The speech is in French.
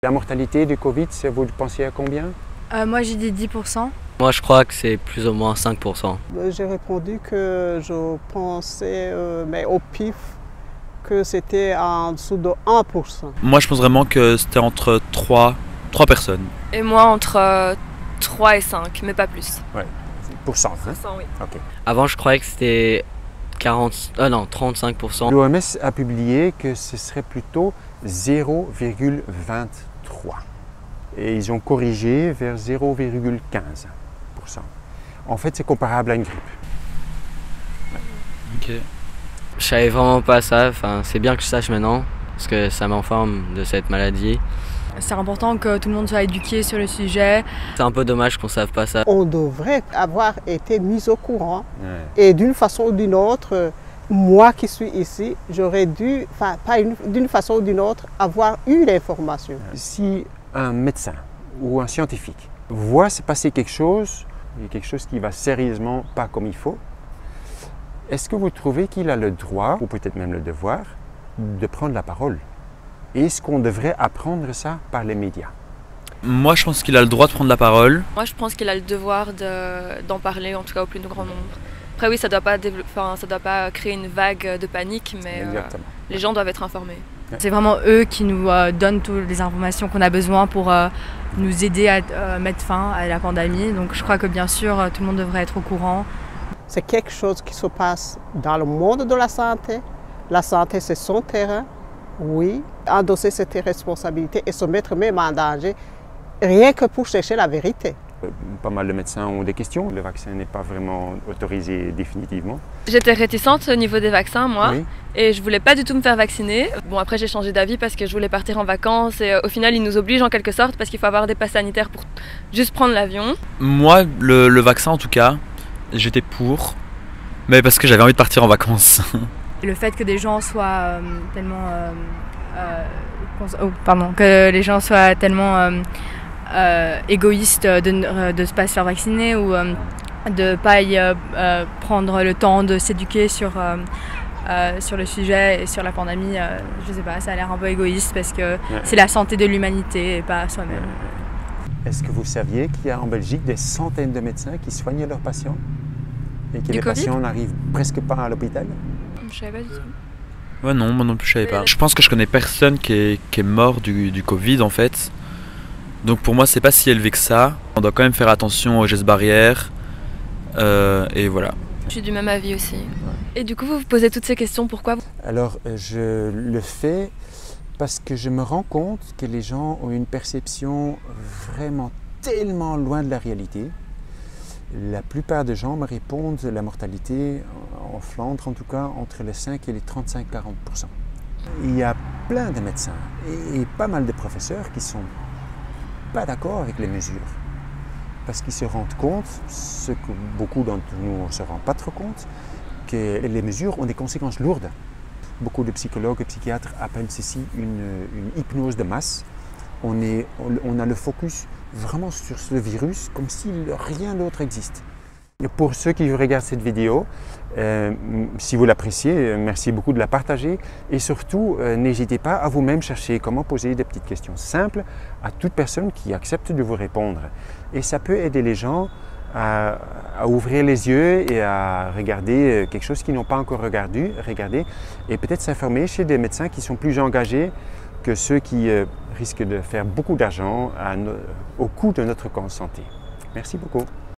La mortalité du Covid, vous pensez à combien? Moi j'ai dit 10%. Moi je crois que c'est plus ou moins 5%. J'ai répondu que je pensais, mais au pif, que c'était en dessous de 1%. Moi je pense vraiment que c'était entre 3 personnes. Et moi entre 3 et 5, mais pas plus. Ouais, pour 100, hein? 100, oui. Okay. Avant je croyais que c'était 35%. L'OMS a publié que ce serait plutôt 0,23. Et ils ont corrigé vers 0,15%. En fait, c'est comparable à une grippe. Ok. Je savais vraiment pas ça, enfin, c'est bien que je sache maintenant, parce que ça m'informe de cette maladie. C'est important que tout le monde soit éduqué sur le sujet. C'est un peu dommage qu'on ne sache pas ça. On devrait avoir été mis au courant. Ouais. Et d'une façon ou d'une autre, moi qui suis ici, j'aurais dû, enfin pas d'une façon ou d'une autre, avoir eu l'information. Si un médecin ou un scientifique voit se passer quelque chose qui va sérieusement pas comme il faut, est-ce que vous trouvez qu'il a le droit, ou peut-être même le devoir, de prendre la parole? Est-ce qu'on devrait apprendre ça par les médias? Moi je pense qu'il a le droit de prendre la parole. Moi je pense qu'il a le devoir d'en parler, en tout cas au plus grand nombre. Après oui, ça doit pas créer une vague de panique, mais les gens doivent être informés. C'est vraiment eux qui nous donnent toutes les informations qu'on a besoin pour nous aider à mettre fin à la pandémie. Donc je crois que bien sûr tout le monde devrait être au courant. C'est quelque chose qui se passe dans le monde de la santé. La santé, c'est son terrain, oui. Endosser cette responsabilité et se mettre même en danger, rien que pour chercher la vérité. Pas mal de médecins ont des questions. Le vaccin n'est pas vraiment autorisé définitivement. J'étais réticente au niveau des vaccins, moi, oui. Et je voulais pas du tout me faire vacciner. Bon, après j'ai changé d'avis parce que je voulais partir en vacances et au final ils nous obligent en quelque sorte parce qu'il faut avoir des passes sanitaires pour juste prendre l'avion. Moi, le vaccin en tout cas, j'étais pour, mais parce que j'avais envie de partir en vacances. Le fait que des gens soient que les gens soient tellement égoïstes de ne pas se faire vacciner ou de ne pas prendre le temps de s'éduquer sur le sujet et sur la pandémie, je sais pas, ça a l'air un peu égoïste parce que c'est la santé de l'humanité et pas soi-même. Est-ce que vous saviez qu'il y a en Belgique des centaines de médecins qui soignent leurs patients et que les patients n'arrivent presque pas à l'hôpital? Je savais pas du tout. Ouais non, moi non plus je savais pas. Je pense que je connais personne qui est mort du Covid en fait. Donc pour moi c'est pas si élevé que ça. On doit quand même faire attention aux gestes barrières. Et voilà. Je suis du même avis aussi. Et du coup vous vous posez toutes ces questions, pourquoi? Alors je le fais parce que je me rends compte que les gens ont une perception vraiment tellement loin de la réalité. La plupart des gens me répondent la mortalité en Flandre, en tout cas, entre les 5 et les 35-40%. Il y a plein de médecins et pas mal de professeurs qui ne sont pas d'accord avec les mesures. Parce qu'ils se rendent compte, ce que beaucoup d'entre nous ne se rendent pas trop compte, que les mesures ont des conséquences lourdes. Beaucoup de psychologues et psychiatres appellent ceci une hypnose de masse. On a le focus vraiment sur ce virus comme si rien d'autre existe. Et pour ceux qui regardent cette vidéo, si vous l'appréciez, merci beaucoup de la partager et surtout n'hésitez pas à vous-même chercher comment poser des petites questions simples à toute personne qui accepte de vous répondre. Et ça peut aider les gens à ouvrir les yeux et à regarder quelque chose qu'ils n'ont pas encore regardé et peut-être s'informer chez des médecins qui sont plus engagés que ceux qui risquent de faire beaucoup d'argent au coût de notre santé. Merci beaucoup.